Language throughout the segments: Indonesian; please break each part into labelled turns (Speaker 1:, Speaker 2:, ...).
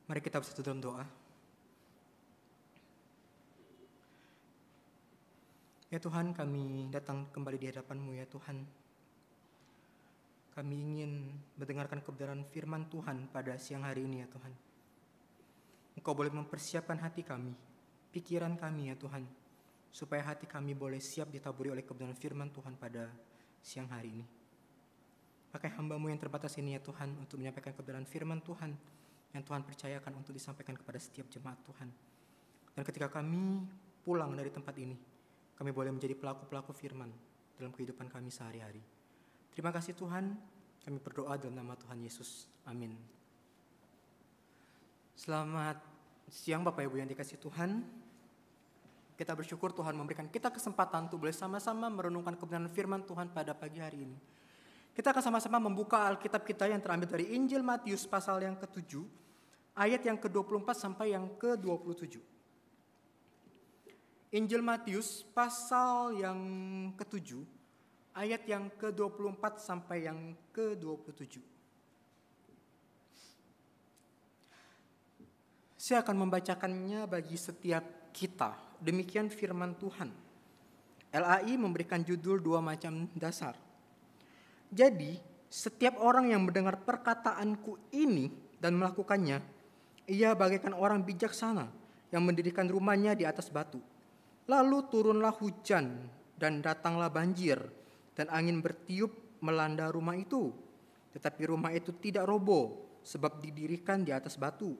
Speaker 1: Mari kita bersatu dalam doa. Ya Tuhan, kami datang kembali di hadapan-Mu ya Tuhan. Kami ingin mendengarkan kebenaran firman Tuhan pada siang hari ini ya Tuhan. Engkau boleh mempersiapkan hati kami, pikiran kami ya Tuhan, supaya hati kami boleh siap ditaburi oleh kebenaran firman Tuhan pada siang hari ini. Pakai hamba-Mu yang terbatas ini ya Tuhan untuk menyampaikan kebenaran firman Tuhan yang Tuhan percayakan untuk disampaikan kepada setiap jemaat Tuhan. Dan ketika kami pulang dari tempat ini, kami boleh menjadi pelaku-pelaku firman dalam kehidupan kami sehari-hari. Terima kasih Tuhan, kami berdoa dalam nama Tuhan Yesus. Amin. Selamat siang Bapak Ibu yang dikasihi Tuhan. Kita bersyukur Tuhan memberikan kita kesempatan untuk boleh sama-sama merenungkan kebenaran firman Tuhan pada pagi hari ini. Kita akan sama-sama membuka Alkitab kita yang terambil dari Injil Matius pasal yang ke-7, ayat yang ke-24 sampai yang ke-27. Injil Matius pasal yang ke-7, ayat yang ke-24 sampai yang ke-27. Saya akan membacakannya bagi setiap kita. Demikian firman Tuhan. LAI memberikan judul 2 macam dasar. Jadi, setiap orang yang mendengar perkataanku ini dan melakukannya, ia bagaikan orang bijaksana yang mendirikan rumahnya di atas batu. Lalu turunlah hujan dan datanglah banjir dan angin bertiup melanda rumah itu. Tetapi rumah itu tidak roboh sebab didirikan di atas batu.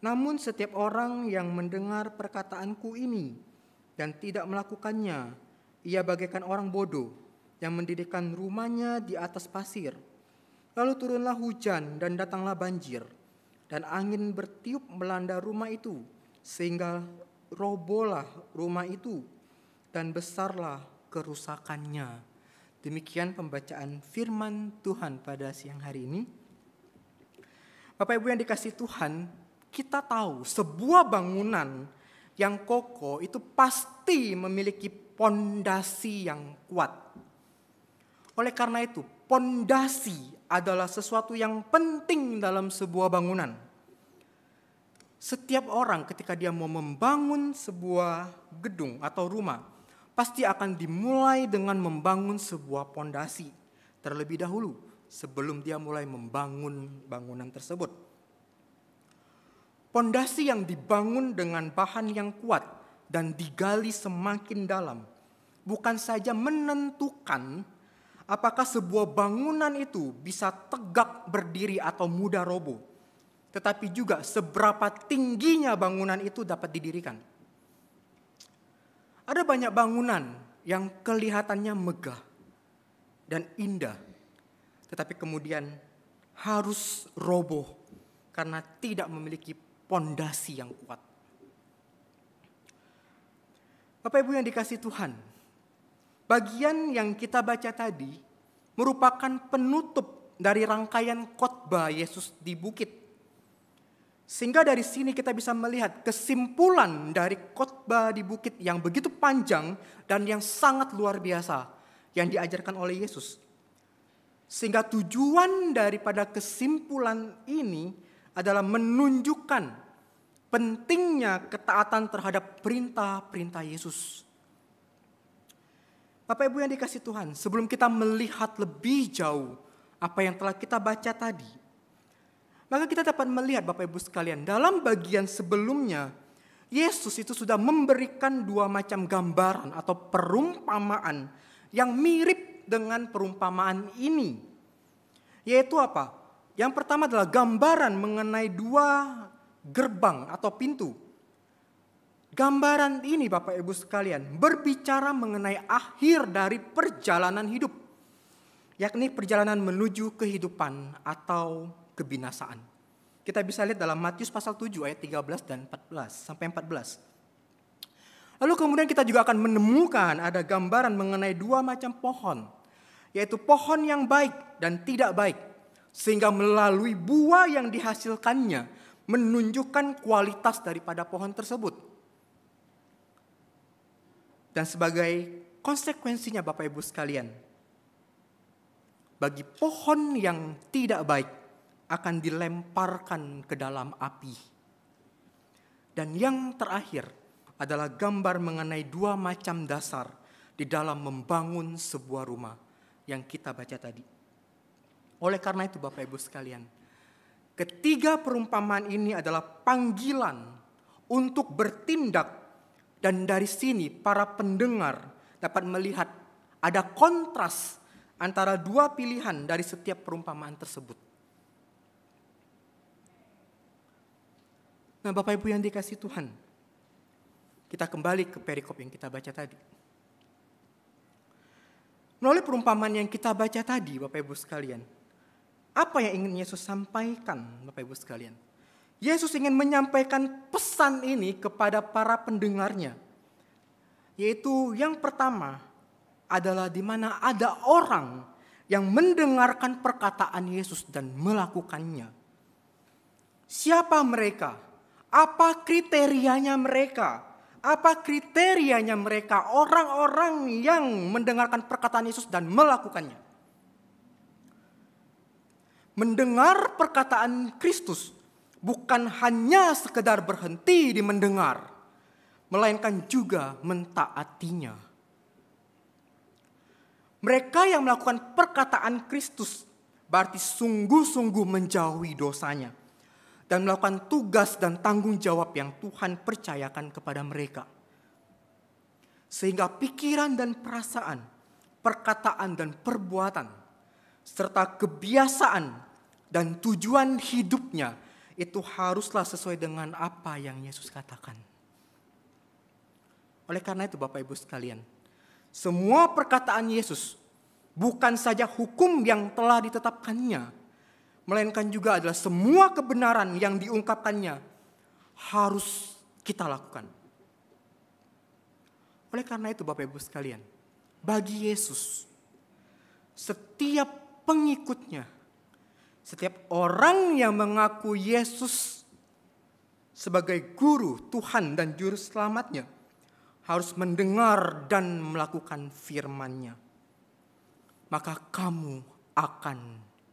Speaker 1: Namun setiap orang yang mendengar perkataanku ini dan tidak melakukannya, ia bagaikan orang bodoh yang mendirikan rumahnya di atas pasir. Lalu turunlah hujan dan datanglah banjir, dan angin bertiup melanda rumah itu, sehingga robohlah rumah itu, dan besarlah kerusakannya. Demikian pembacaan firman Tuhan pada siang hari ini. Bapak Ibu yang dikasihi Tuhan, kita tahu sebuah bangunan yang kokoh itu pasti memiliki pondasi yang kuat. Oleh karena itu, pondasi adalah sesuatu yang penting dalam sebuah bangunan. Setiap orang ketika dia mau membangun sebuah gedung atau rumah, pasti akan dimulai dengan membangun sebuah pondasi terlebih dahulu sebelum dia mulai membangun bangunan tersebut. Pondasi yang dibangun dengan bahan yang kuat dan digali semakin dalam bukan saja menentukan apakah sebuah bangunan itu bisa tegak berdiri atau mudah roboh, tetapi juga seberapa tingginya bangunan itu dapat didirikan. Ada banyak bangunan yang kelihatannya megah dan indah, tetapi kemudian harus roboh karena tidak memiliki pondasi yang kuat. Bapak Ibu yang dikasihi Tuhan, bagian yang kita baca tadi merupakan penutup dari rangkaian khotbah Yesus di bukit. Sehingga dari sini kita bisa melihat kesimpulan dari khotbah di bukit yang begitu panjang dan yang sangat luar biasa yang diajarkan oleh Yesus. Sehingga tujuan daripada kesimpulan ini adalah menunjukkan pentingnya ketaatan terhadap perintah-perintah Yesus. Bapak Ibu yang dikasihi Tuhan, sebelum kita melihat lebih jauh apa yang telah kita baca tadi, maka kita dapat melihat Bapak Ibu sekalian, dalam bagian sebelumnya, Yesus itu sudah memberikan 2 macam gambaran atau perumpamaan yang mirip dengan perumpamaan ini. Yaitu apa? Yang pertama adalah gambaran mengenai 2 gerbang atau pintu. Gambaran ini Bapak Ibu sekalian berbicara mengenai akhir dari perjalanan hidup. Yakni perjalanan menuju kehidupan atau kebinasaan. Kita bisa lihat dalam Matius pasal 7 ayat 13 dan 14 sampai 14. Lalu kemudian kita juga akan menemukan ada gambaran mengenai 2 macam pohon. Yaitu pohon yang baik dan tidak baik. Sehingga melalui buah yang dihasilkannya menunjukkan kualitas daripada pohon tersebut. Dan sebagai konsekuensinya Bapak Ibu sekalian, bagi pohon yang tidak baik akan dilemparkan ke dalam api. Dan yang terakhir adalah gambar mengenai dua macam dasar di dalam membangun sebuah rumah yang kita baca tadi. Oleh karena itu Bapak Ibu sekalian, ketiga perumpamaan ini adalah panggilan untuk bertindak, dan dari sini para pendengar dapat melihat ada kontras antara dua pilihan dari setiap perumpamaan tersebut. Nah Bapak Ibu yang dikasihi Tuhan, kita kembali ke perikop yang kita baca tadi. Melalui perumpamaan yang kita baca tadi Bapak Ibu sekalian, apa yang ingin Yesus sampaikan Bapak Ibu sekalian? Yesus ingin menyampaikan pesan ini kepada para pendengarnya. Yaitu yang pertama adalah di mana ada orang yang mendengarkan perkataan Yesus dan melakukannya. Siapa mereka? Apa kriterianya mereka? Apa kriterianya mereka orang-orang yang mendengarkan perkataan Yesus dan melakukannya? Mendengar perkataan Kristus bukan hanya sekedar berhenti di mendengar, melainkan juga mentaatinya. Mereka yang melakukan perkataan Kristus berarti sungguh-sungguh menjauhi dosanya dan melakukan tugas dan tanggung jawab yang Tuhan percayakan kepada mereka. Sehingga pikiran dan perasaan, perkataan dan perbuatan, serta kebiasaan dan tujuan hidupnya itu haruslah sesuai dengan apa yang Yesus katakan. Oleh karena itu Bapak Ibu sekalian, semua perkataan Yesus bukan saja hukum yang telah ditetapkannya, melainkan juga adalah semua kebenaran yang diungkapkannya harus kita lakukan. Oleh karena itu Bapak Ibu sekalian, bagi Yesus, setiap pengikutnya, setiap orang yang mengaku Yesus sebagai guru, Tuhan dan juru selamatnya harus mendengar dan melakukan firman-Nya. Maka kamu akan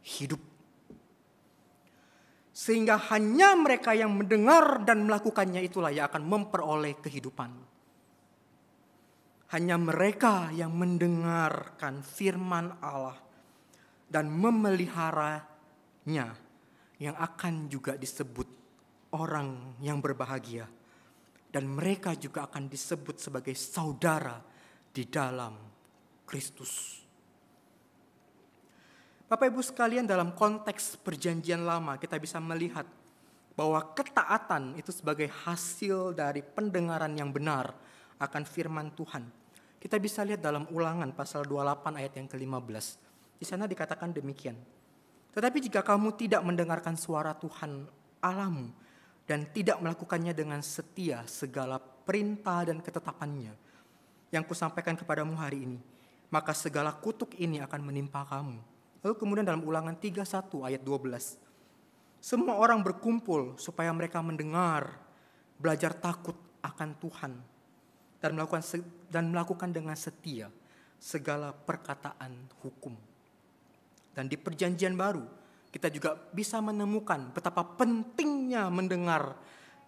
Speaker 1: hidup. Sehingga hanya mereka yang mendengar dan melakukannya itulah yang akan memperoleh kehidupan. Hanya mereka yang mendengarkan firman Allah dan memeliharanya yang akan juga disebut orang yang berbahagia. Dan mereka juga akan disebut sebagai saudara di dalam Kristus. Bapak Ibu sekalian, dalam konteks perjanjian lama kita bisa melihat bahwa ketaatan itu sebagai hasil dari pendengaran yang benar akan firman Tuhan. Kita bisa lihat dalam Ulangan pasal 28 ayat yang ke-15. Di sana dikatakan demikian. Tetapi jika kamu tidak mendengarkan suara Tuhan Allahmu dan tidak melakukannya dengan setia segala perintah dan ketetapannya yang kusampaikan kepadamu hari ini, maka segala kutuk ini akan menimpa kamu. Lalu kemudian dalam Ulangan 31 ayat 12. Semua orang berkumpul supaya mereka mendengar, belajar takut akan Tuhan dan melakukan dengan setia segala perkataan hukum. Dan di perjanjian baru kita juga bisa menemukan betapa pentingnya mendengar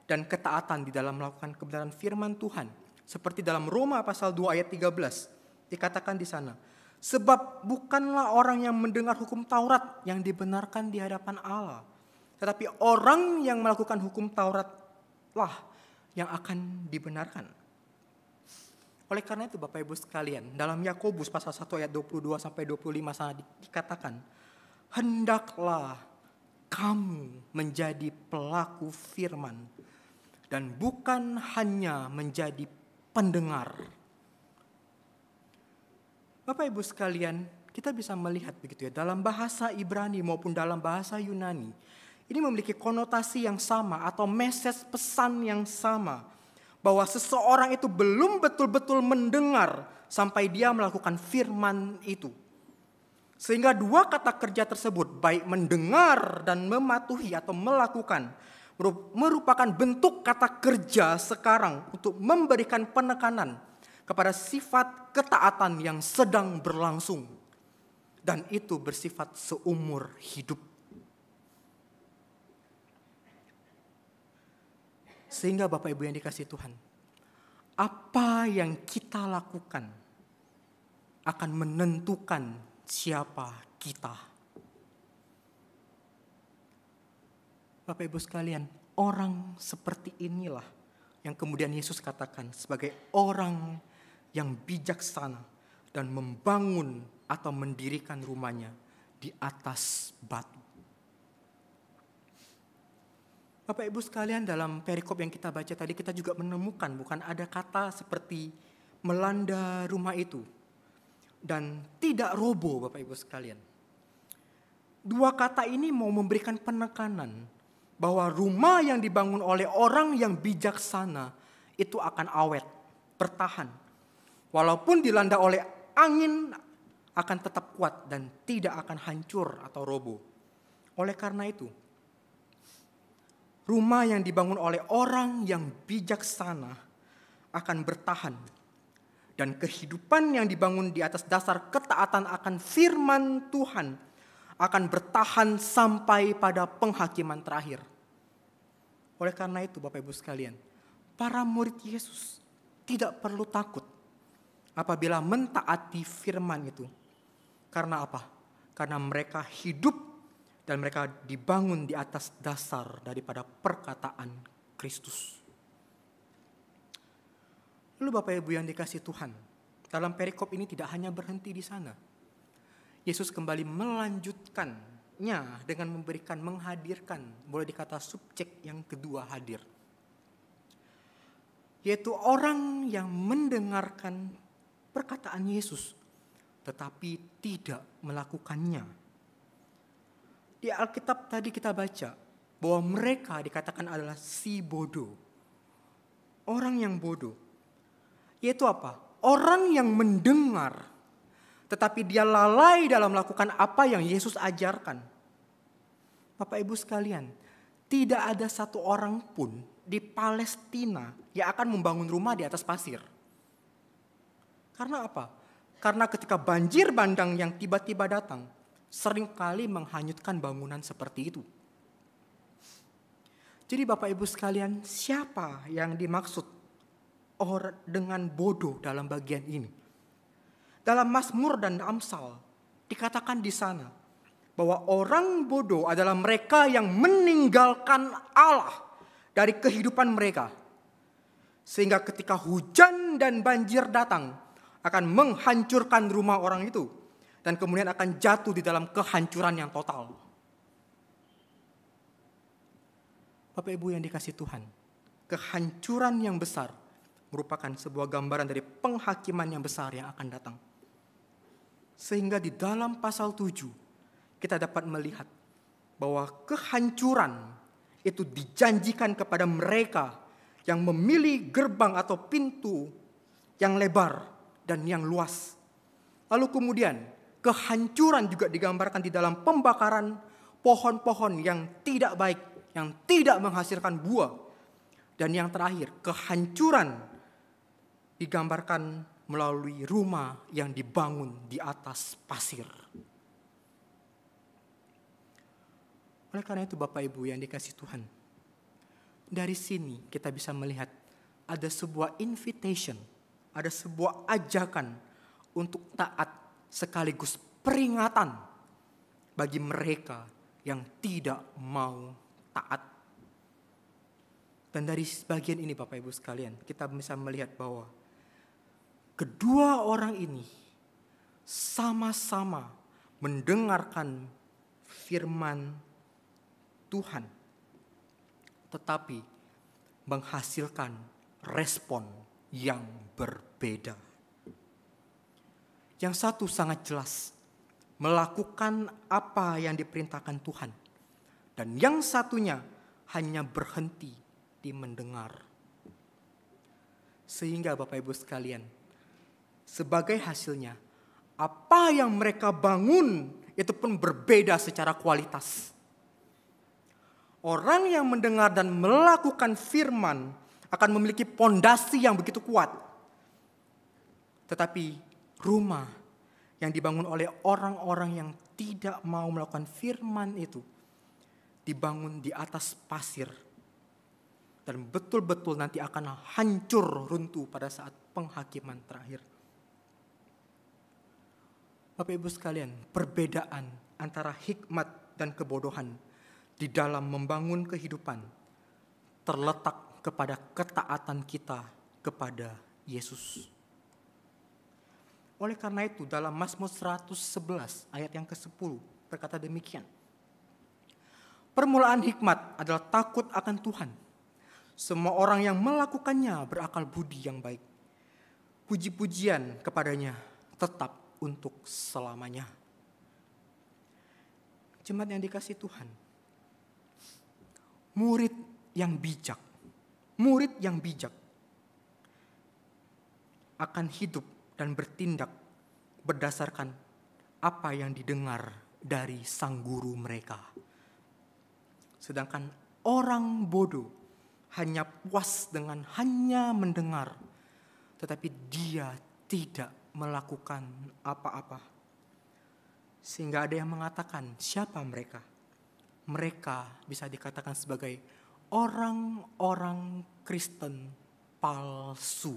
Speaker 1: dan ketaatan di dalam melakukan kebenaran firman Tuhan. Seperti dalam Roma pasal 2 ayat 13 dikatakan di sana, sebab bukanlah orang yang mendengar hukum Taurat yang dibenarkan di hadapan Allah, tetapi orang yang melakukan hukum Taurat lah yang akan dibenarkan. Oleh karena itu Bapak Ibu sekalian, dalam Yakobus pasal 1 ayat 22 sampai 25 sana dikatakan, hendaklah kamu menjadi pelaku firman dan bukan hanya menjadi pendengar. Bapak Ibu sekalian, kita bisa melihat begitu ya, dalam bahasa Ibrani maupun dalam bahasa Yunani, ini memiliki konotasi yang sama atau message pesan yang sama, bahwa seseorang itu belum betul-betul mendengar sampai dia melakukan firman itu. Sehingga dua kata kerja tersebut, baik mendengar dan mematuhi atau melakukan, merupakan bentuk kata kerja sekarang untuk memberikan penekanan kepada sifat ketaatan yang sedang berlangsung. Dan itu bersifat seumur hidup. Sehingga Bapak Ibu yang dikasihi Tuhan, apa yang kita lakukan akan menentukan siapa kita. Bapak Ibu sekalian, orang seperti inilah yang kemudian Yesus katakan sebagai orang yang bijaksana dan membangun atau mendirikan rumahnya di atas batu. Bapak Ibu sekalian, dalam perikop yang kita baca tadi kita juga menemukan bukan ada kata seperti melanda rumah itu dan tidak roboh, Bapak Ibu sekalian. Dua kata ini mau memberikan penekanan bahwa rumah yang dibangun oleh orang yang bijaksana itu akan awet, bertahan. Walaupun dilanda oleh angin akan tetap kuat dan tidak akan hancur atau roboh. Oleh karena itu, rumah yang dibangun oleh orang yang bijaksana akan bertahan. Dan kehidupan yang dibangun di atas dasar ketaatan akan firman Tuhan akan bertahan sampai pada penghakiman terakhir. Oleh karena itu Bapak Ibu sekalian, para murid Yesus tidak perlu takut apabila mentaati firman itu. Karena apa? Karena mereka hidup dan mereka dibangun di atas dasar daripada perkataan Kristus. Lalu Bapak Ibu yang dikasihi Tuhan, dalam perikop ini tidak hanya berhenti di sana. Yesus kembali melanjutkannya dengan menghadirkan, boleh dikata subjek yang kedua hadir. Yaitu orang yang mendengarkan perkataan Yesus, tetapi tidak melakukannya. Di Alkitab tadi kita baca bahwa mereka dikatakan adalah si bodoh. Orang yang bodoh. Yaitu apa? Orang yang mendengar, tetapi dia lalai dalam melakukan apa yang Yesus ajarkan. Bapak Ibu sekalian, tidak ada satu orang pun di Palestina yang akan membangun rumah di atas pasir. Karena apa? Karena ketika banjir bandang yang tiba-tiba datang, seringkali menghanyutkan bangunan seperti itu. Jadi Bapak Ibu sekalian, siapa yang dimaksud dengan bodoh dalam bagian ini? Dalam Mazmur dan Amsal dikatakan di sana bahwa orang bodoh adalah mereka yang meninggalkan Allah dari kehidupan mereka. Sehingga ketika hujan dan banjir datang akan menghancurkan rumah orang itu. Dan kemudian akan jatuh di dalam kehancuran yang total. Bapak Ibu yang dikasihi Tuhan, kehancuran yang besar merupakan sebuah gambaran dari penghakiman yang besar yang akan datang. Sehingga di dalam pasal 7 kita dapat melihat bahwa kehancuran itu dijanjikan kepada mereka yang memilih gerbang atau pintu yang lebar dan yang luas. Lalu kemudian kehancuran juga digambarkan di dalam pembakaran pohon-pohon yang tidak baik, yang tidak menghasilkan buah. Dan yang terakhir, kehancuran digambarkan melalui rumah yang dibangun di atas pasir. Oleh karena itu Bapak Ibu yang dikasihi Tuhan, dari sini kita bisa melihat ada sebuah invitation, ada sebuah ajakan untuk taat sekaligus peringatan bagi mereka yang tidak mau taat. Dan dari bagian ini Bapak Ibu sekalian, kita bisa melihat bahwa kedua orang ini sama-sama mendengarkan firman Tuhan, tetapi menghasilkan respon yang berbeda. Yang satu sangat jelas melakukan apa yang diperintahkan Tuhan. Dan yang satunya hanya berhenti di mendengar. Sehingga Bapak Ibu sekalian, sebagai hasilnya, apa yang mereka bangun itu pun berbeda secara kualitas. Orang yang mendengar dan melakukan firman akan memiliki pondasi yang begitu kuat. Tetapi rumah yang dibangun oleh orang-orang yang tidak mau melakukan firman itu dibangun di atas pasir. dan betul-betul nanti akan hancur runtuh pada saat penghakiman terakhir. Bapak Ibu sekalian, perbedaan antara hikmat dan kebodohan di dalam membangun kehidupan terletak kepada ketaatan kita kepada Yesus. Oleh karena itu dalam Mazmur 111 ayat yang ke-10 berkata demikian. Permulaan hikmat adalah takut akan Tuhan. Semua orang yang melakukannya berakal budi yang baik. Puji-pujian kepadanya tetap untuk selamanya. Jemaat yang dikasihi Tuhan, murid yang bijak akan hidup dan bertindak berdasarkan apa yang didengar dari sang guru mereka. Sedangkan orang bodoh hanya puas dengan hanya mendengar, tetapi dia tidak melakukan apa-apa. Sehingga ada yang mengatakan, siapa mereka? Mereka bisa dikatakan sebagai orang-orang Kristen palsu.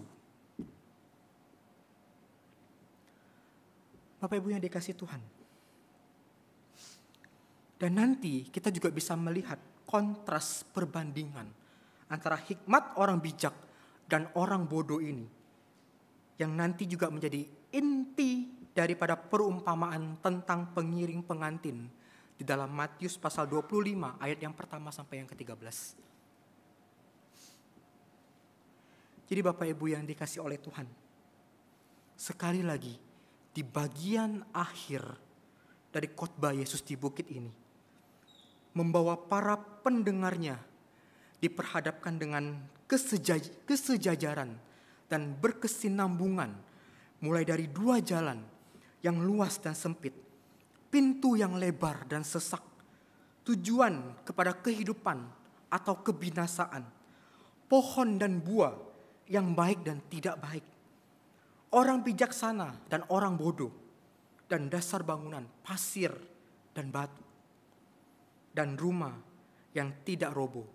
Speaker 1: Bapak Ibu yang dikasihi Tuhan. Dan nanti kita juga bisa melihat kontras perbandingan antara hikmat orang bijak dan orang bodoh ini. Yang nanti juga menjadi inti daripada perumpamaan tentang pengiring pengantin di dalam Matius pasal 25 ayat yang pertama sampai yang ke-13. Jadi Bapak Ibu yang dikasihi oleh Tuhan, sekali lagi di bagian akhir dari khotbah Yesus di bukit ini, membawa para pendengarnya diperhadapkan dengan kesejajaran dan berkesinambungan, mulai dari dua jalan yang luas dan sempit, pintu yang lebar dan sesak, tujuan kepada kehidupan atau kebinasaan, pohon dan buah yang baik dan tidak baik, orang bijaksana dan orang bodoh, dan dasar bangunan pasir dan batu, dan rumah yang tidak roboh,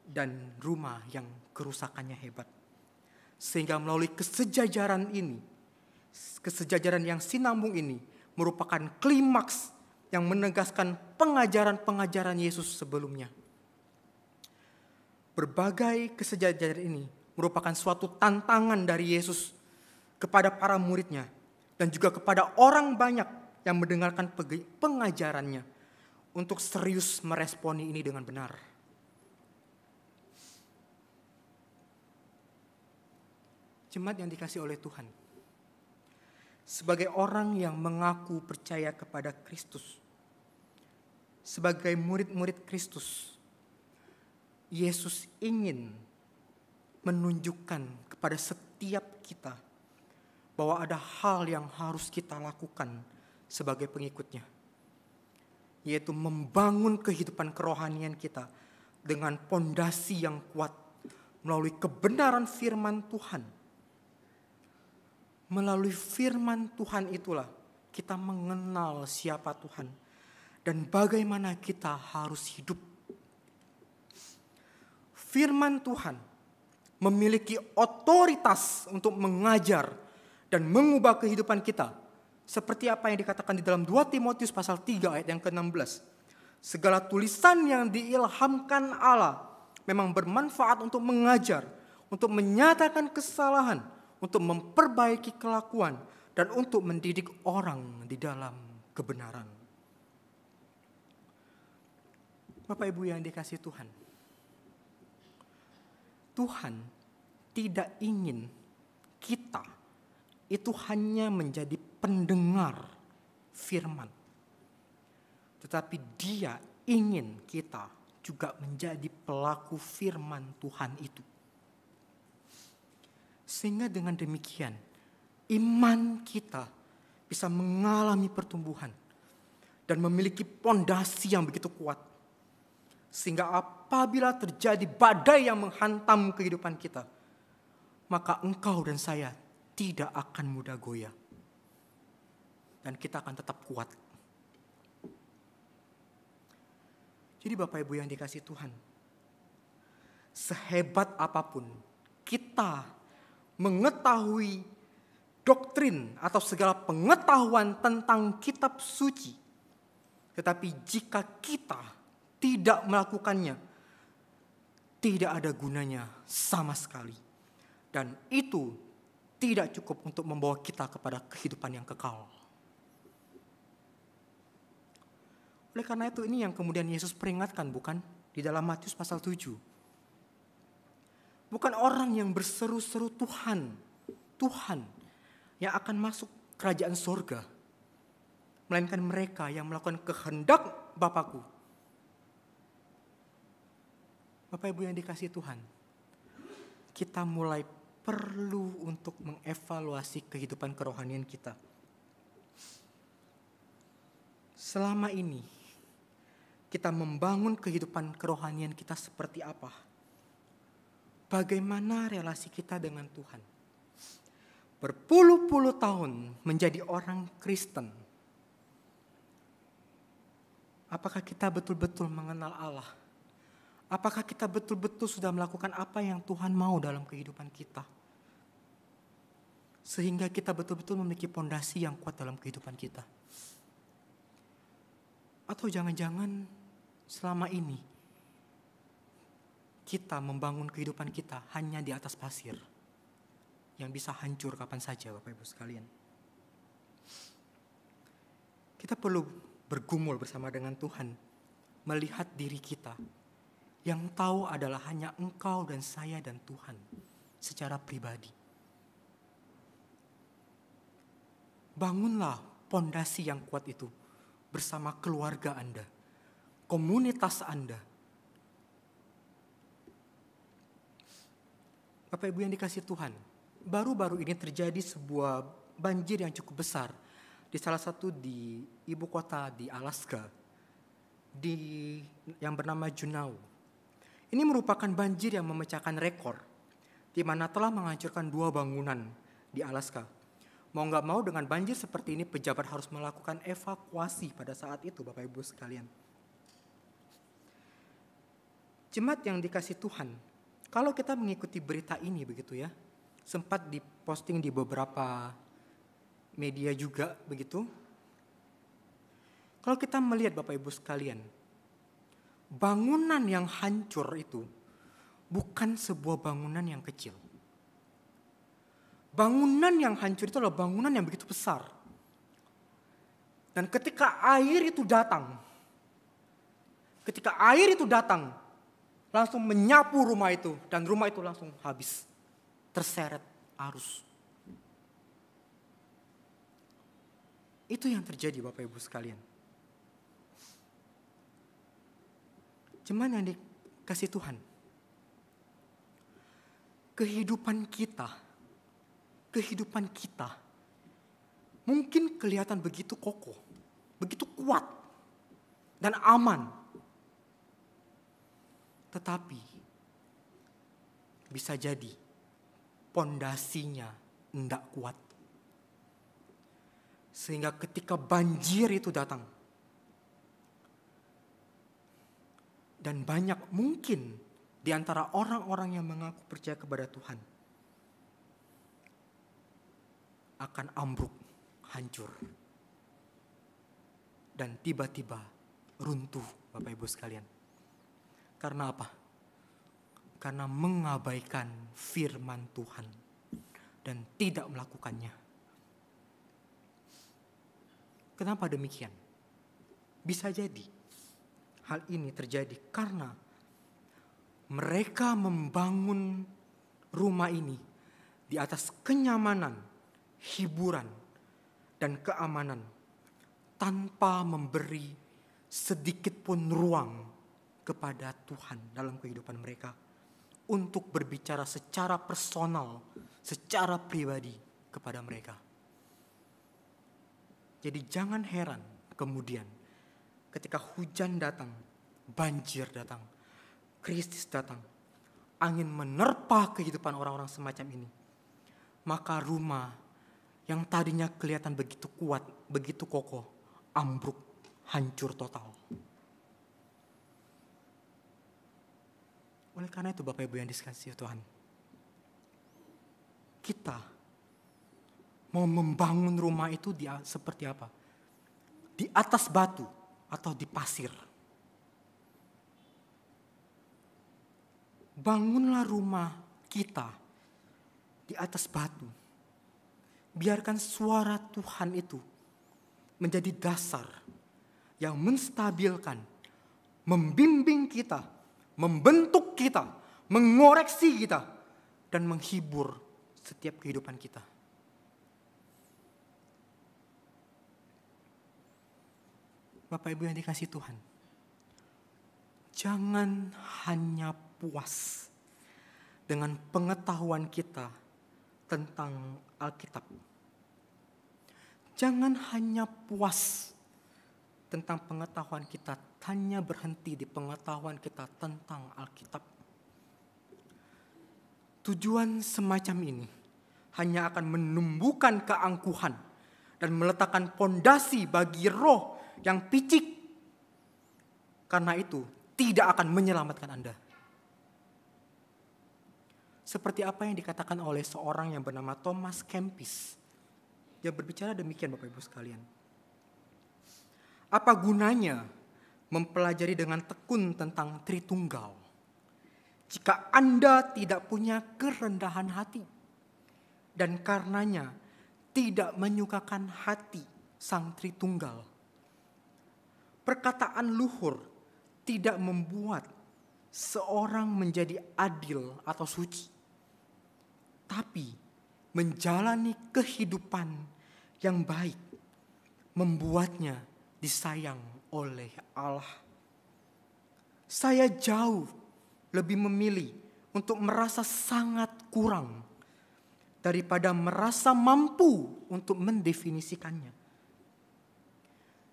Speaker 1: dan rumah yang kerusakannya hebat. Sehingga melalui kesejajaran ini, kesejajaran yang sinambung ini merupakan klimaks yang menegaskan pengajaran-pengajaran Yesus sebelumnya. Berbagai kesejajaran ini merupakan suatu tantangan dari Yesus kepada para muridnya dan juga kepada orang banyak yang mendengarkan pengajarannya untuk serius meresponi ini dengan benar. Jemaat yang dikasihi oleh Tuhan, sebagai orang yang mengaku percaya kepada Kristus, sebagai murid-murid Kristus, Yesus ingin menunjukkan kepada setiap kita bahwa ada hal yang harus kita lakukan sebagai pengikutnya, yaitu membangun kehidupan kerohanian kita dengan pondasi yang kuat melalui kebenaran firman Tuhan. Melalui firman Tuhan itulah kita mengenal siapa Tuhan dan bagaimana kita harus hidup. Firman Tuhan memiliki otoritas untuk mengajar dan mengubah kehidupan kita. Seperti apa yang dikatakan di dalam 2 Timotius pasal 3 ayat yang ke-16. Segala tulisan yang diilhamkan Allah memang bermanfaat untuk mengajar, untuk menyatakan kesalahan, untuk memperbaiki kelakuan, dan untuk mendidik orang di dalam kebenaran. Bapak Ibu yang dikasihi Tuhan, Tuhan tidak ingin kita itu hanya menjadi pendengar firman, tetapi Dia ingin kita juga menjadi pelaku firman Tuhan itu. Sehingga dengan demikian iman kita bisa mengalami pertumbuhan dan memiliki pondasi yang begitu kuat. Sehingga apabila terjadi badai yang menghantam kehidupan kita, maka engkau dan saya tidak akan mudah goyah. Dan kita akan tetap kuat. Jadi Bapak Ibu yang dikasihi Tuhan, sehebat apapun kita mengetahui doktrin atau segala pengetahuan tentang kitab suci, tetapi jika kita tidak melakukannya, tidak ada gunanya sama sekali. Dan itu tidak cukup untuk membawa kita kepada kehidupan yang kekal. Oleh karena itu ini yang kemudian Yesus peringatkan, bukan? Di dalam Matius pasal 7. Bukan orang yang berseru-seru Tuhan, Tuhan yang akan masuk kerajaan sorga, melainkan mereka yang melakukan kehendak Bapakku. Bapak Ibu yang dikasihi Tuhan, kita mulai perlu untuk mengevaluasi kehidupan kerohanian kita. Selama ini kita membangun kehidupan kerohanian kita seperti apa? Bagaimana relasi kita dengan Tuhan? Berpuluh-puluh tahun menjadi orang Kristen. Apakah kita betul-betul mengenal Allah? Apakah kita betul-betul sudah melakukan apa yang Tuhan mau dalam kehidupan kita? Sehingga kita betul-betul memiliki pondasi yang kuat dalam kehidupan kita. Atau jangan-jangan selama ini kita membangun kehidupan kita hanya di atas pasir yang bisa hancur kapan saja, Bapak Ibu sekalian. Kita perlu bergumul bersama dengan Tuhan, melihat diri kita yang tahu adalah hanya Engkau dan saya dan Tuhan secara pribadi. Bangunlah pondasi yang kuat itu bersama keluarga Anda, komunitas Anda. Bapak Ibu yang dikasihi Tuhan, baru-baru ini terjadi sebuah banjir yang cukup besar di salah satu di ibu kota di Alaska, yang bernama Juneau. Ini merupakan banjir yang memecahkan rekor, di mana telah menghancurkan 2 bangunan di Alaska. Mau gak mau dengan banjir seperti ini, pejabat harus melakukan evakuasi pada saat itu, Bapak Ibu sekalian. Jemaat yang dikasihi Tuhan, kalau kita mengikuti berita ini begitu ya, sempat diposting di beberapa media juga begitu. Kalau kita melihat Bapak Ibu sekalian, bangunan yang hancur itu bukan sebuah bangunan yang kecil. Bangunan yang hancur itu adalah bangunan yang begitu besar. Dan ketika air itu datang, langsung menyapu rumah itu, dan rumah itu langsung habis, terseret arus. Itu yang terjadi Bapak Ibu sekalian. Jemaat yang dikasih Tuhan, kehidupan kita mungkin kelihatan begitu kokoh, begitu kuat dan aman. Tetapi bisa jadi pondasinya tidak kuat. Sehingga ketika banjir itu datang, dan banyak mungkin di antara orang-orang yang mengaku percaya kepada Tuhan akan ambruk, hancur, dan tiba-tiba runtuh, Bapak Ibu sekalian. Karena apa? Karena mengabaikan firman Tuhan dan tidak melakukannya. Kenapa demikian? Bisa jadi hal ini terjadi karena mereka membangun rumah ini di atas kenyamanan, hiburan, dan keamanan tanpa memberi sedikit pun ruang kepada Tuhan dalam kehidupan mereka untuk berbicara secara personal, secara pribadi kepada mereka. Jadi jangan heran kemudian ketika hujan datang, banjir datang, krisis datang, angin menerpa kehidupan orang-orang semacam ini, maka rumah yang tadinya kelihatan begitu kuat, begitu kokoh, ambruk, hancur total. Oleh karena itu Bapak Ibu yang dikasihi Tuhan, kita mau membangun rumah itu seperti apa? Di atas batu atau di pasir? Bangunlah rumah kita di atas batu. Biarkan suara Tuhan itu menjadi dasar yang menstabilkan, membimbing kita, membentuk kita, mengoreksi kita, dan menghibur setiap kehidupan kita. Bapak Ibu yang dikasihi Tuhan, jangan hanya puas dengan pengetahuan kita tentang Alkitab. Jangan hanya puas tentang pengetahuan kita, hanya berhenti di pengetahuan kita tentang Alkitab. Tujuan semacam ini hanya akan menumbuhkan keangkuhan dan meletakkan pondasi bagi roh yang picik. Karena itu tidak akan menyelamatkan Anda. Seperti apa yang dikatakan oleh seorang yang bernama Thomas Kempis. Dia berbicara demikian Bapak Ibu sekalian. Apa gunanya mempelajari dengan tekun tentang Tritunggal jika Anda tidak punya kerendahan hati dan karenanya tidak menyukakan hati Sang Tritunggal? Perkataan luhur tidak membuat seorang menjadi adil atau suci, tapi menjalani kehidupan yang baik membuatnya disayang oleh Allah. Saya jauh lebih memilih untuk merasa sangat kurang daripada merasa mampu untuk mendefinisikannya.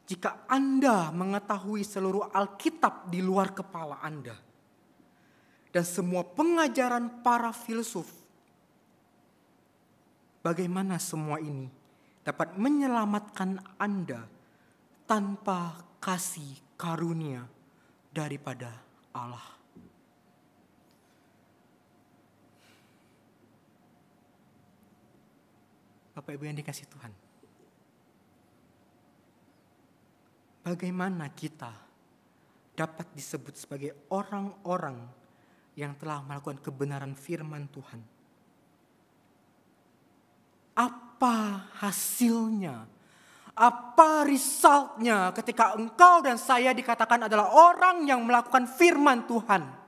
Speaker 1: Jika Anda mengetahui seluruh Alkitab di luar kepala Anda dan semua pengajaran para filsuf, bagaimana semua ini dapat menyelamatkan Anda tanpa kasih karunia daripada Allah? Bapak Ibu yang dikasihi Tuhan, bagaimana kita dapat disebut sebagai orang-orang yang telah melakukan kebenaran firman Tuhan? Apa hasilnya? Apa resultnya ketika engkau dan saya dikatakan adalah orang yang melakukan firman Tuhan?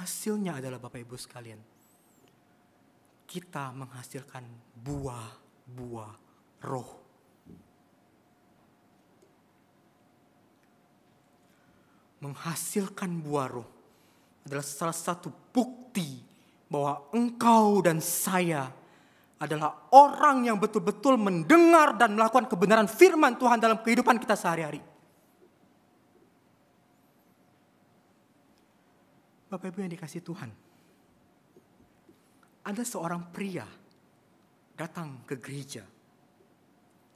Speaker 1: Hasilnya adalah Bapak Ibu sekalian, kita menghasilkan buah-buah roh. Menghasilkan buah roh adalah salah satu bukti bahwa engkau dan saya adalah orang yang betul-betul mendengar dan melakukan kebenaran firman Tuhan dalam kehidupan kita sehari-hari. Bapak Ibu yang dikasihi Tuhan, ada seorang pria datang ke gereja.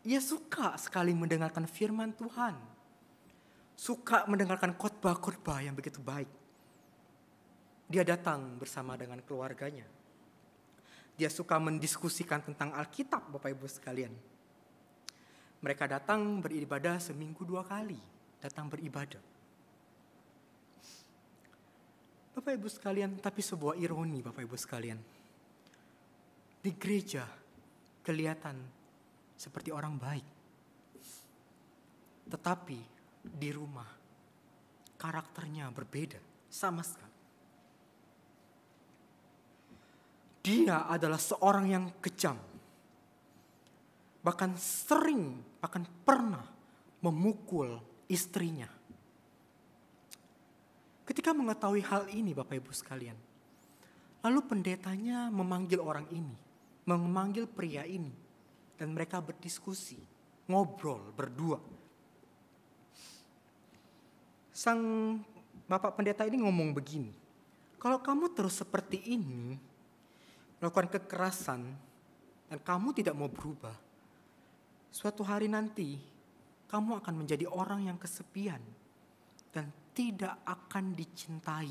Speaker 1: Ia suka sekali mendengarkan firman Tuhan. Suka mendengarkan khotbah-khotbah yang begitu baik. Dia datang bersama dengan keluarganya. Dia suka mendiskusikan tentang Alkitab, Bapak Ibu sekalian. Mereka datang beribadah seminggu 2 kali. Datang beribadah. Bapak Ibu sekalian, tapi sebuah ironi Bapak Ibu sekalian. Di gereja kelihatan seperti orang baik. Tetapi di rumah karakternya berbeda sama sekali. Dia adalah seorang yang kejam. Bahkan pernah memukul istrinya. Ketika mengetahui hal ini Bapak Ibu sekalian, lalu pendetanya memanggil orang ini, memanggil pria ini, dan mereka berdiskusi, ngobrol berdua. Sang Bapak Pendeta ini ngomong begini, kalau kamu terus seperti ini, melakukan kekerasan, dan kamu tidak mau berubah, suatu hari nanti kamu akan menjadi orang yang kesepian dan tidak akan dicintai.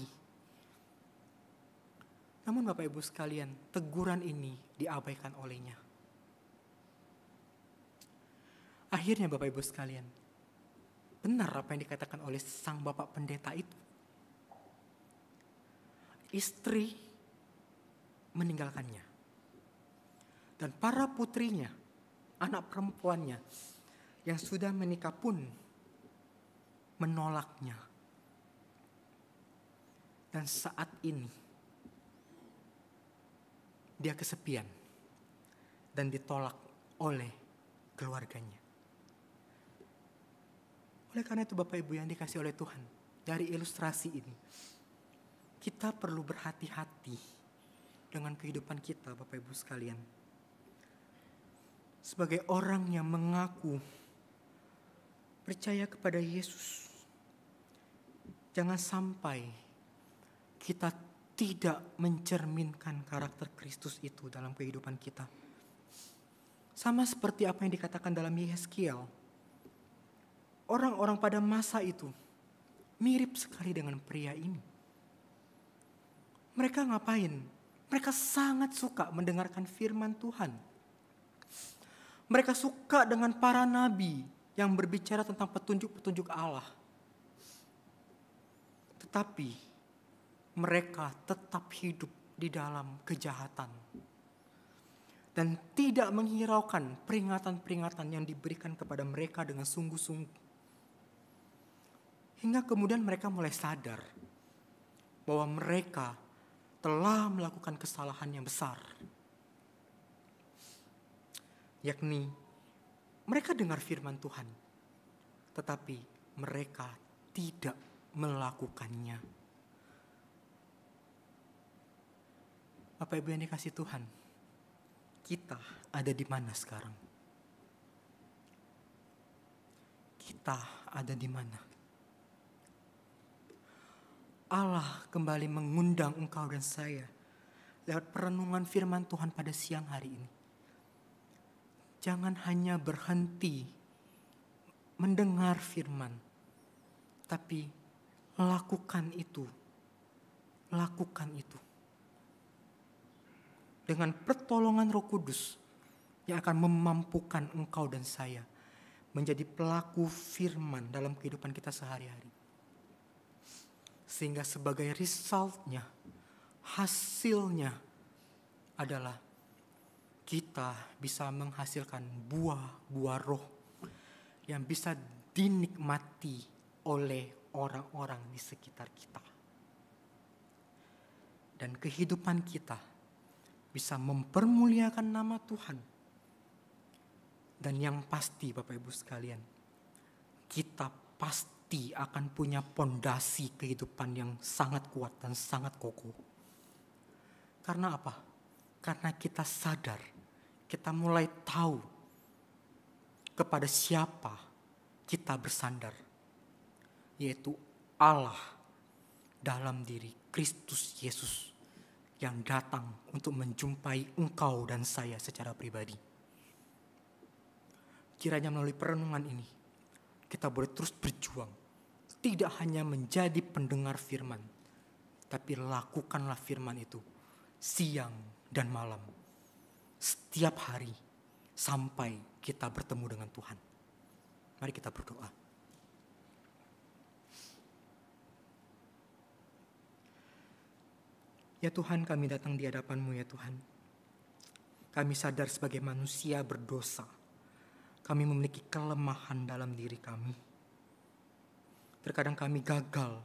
Speaker 1: Namun Bapak Ibu sekalian, teguran ini diabaikan olehnya. Akhirnya Bapak Ibu sekalian, benar apa yang dikatakan oleh sang Bapak Pendeta itu. Istri meninggalkannya. Dan para putrinya, anak perempuannya yang sudah menikah pun menolaknya. Dan saat ini dia kesepian dan ditolak oleh keluarganya. Oleh karena itu Bapak Ibu yang dikasih oleh Tuhan, dari ilustrasi ini kita perlu berhati-hati dengan kehidupan kita Bapak Ibu sekalian. Sebagai orang yang mengaku percaya kepada Yesus, jangan sampai kita tidak mencerminkan karakter Kristus itu dalam kehidupan kita. Sama seperti apa yang dikatakan dalam Yehezkiel. Orang-orang pada masa itu mirip sekali dengan pria ini. Mereka ngapain? Mereka sangat suka mendengarkan firman Tuhan. Mereka suka dengan para nabi yang berbicara tentang petunjuk-petunjuk Allah. Tetapi mereka tetap hidup di dalam kejahatan. Dan tidak menghiraukan peringatan-peringatan yang diberikan kepada mereka dengan sungguh-sungguh. Hingga kemudian mereka mulai sadar bahwa mereka telah melakukan kesalahan yang besar. Yakni mereka dengar firman Tuhan, tetapi mereka tidak melakukannya. Bapak Ibu yang dikasih Tuhan, kita ada di mana sekarang? Kita ada di mana? Allah kembali mengundang engkau dan saya lewat perenungan firman Tuhan pada siang hari ini. Jangan hanya berhenti mendengar firman, tapi lakukan itu. Lakukan itu. Dengan pertolongan Roh Kudus yang akan memampukan engkau dan saya menjadi pelaku firman dalam kehidupan kita sehari-hari. Sehingga sebagai resultnya, hasilnya adalah kita bisa menghasilkan buah-buah roh yang bisa dinikmati oleh orang-orang di sekitar kita. Dan kehidupan kita bisa mempermuliakan nama Tuhan. Dan yang pasti Bapak Ibu sekalian, kita pasti akan punya pondasi kehidupan yang sangat kuat dan sangat kokoh. Karena apa? Karena kita sadar, kita mulai tahu kepada siapa kita bersandar, yaitu Allah dalam diri Kristus Yesus yang datang untuk menjumpai engkau dan saya secara pribadi. Kiranya melalui perenungan ini, kita boleh terus berjuang, tidak hanya menjadi pendengar firman, tapi lakukanlah firman itu siang dan malam, setiap hari, sampai kita bertemu dengan Tuhan. Mari kita berdoa. Ya Tuhan, kami datang di hadapan-Mu ya Tuhan. Kami sadar sebagai manusia berdosa, kami memiliki kelemahan dalam diri kami. Terkadang kami gagal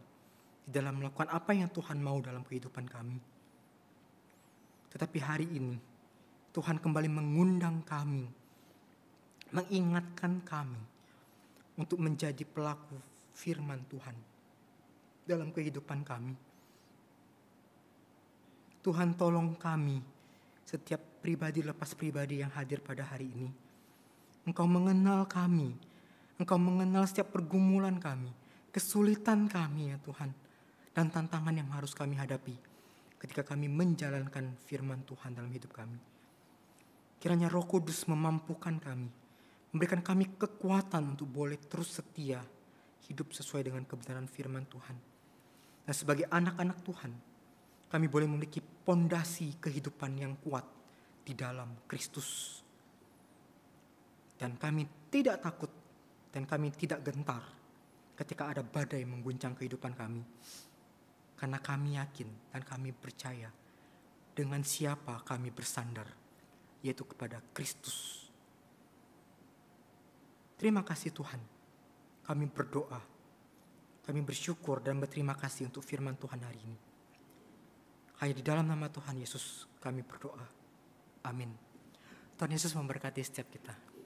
Speaker 1: di dalam melakukan apa yang Tuhan mau dalam kehidupan kami. Tetapi hari ini, Tuhan kembali mengundang kami, mengingatkan kami untuk menjadi pelaku firman Tuhan dalam kehidupan kami. Tuhan tolong kami, setiap pribadi lepas pribadi yang hadir pada hari ini. Engkau mengenal kami, Engkau mengenal setiap pergumulan kami, kesulitan kami ya Tuhan, dan tantangan yang harus kami hadapi ketika kami menjalankan firman Tuhan dalam hidup kami. Kiranya Roh Kudus memampukan kami, memberikan kami kekuatan untuk boleh terus setia hidup sesuai dengan kebenaran firman Tuhan. Dan sebagai anak-anak Tuhan, kami boleh memiliki pondasi kehidupan yang kuat di dalam Kristus. Dan kami tidak takut dan kami tidak gentar ketika ada badai mengguncang kehidupan kami. Karena kami yakin dan kami percaya dengan siapa kami bersandar, yaitu kepada Kristus. Terima kasih Tuhan. Kami berdoa, kami bersyukur dan berterima kasih untuk firman Tuhan hari ini. Hanya di dalam nama Tuhan Yesus kami berdoa. Amin. Tuhan Yesus memberkati setiap kita.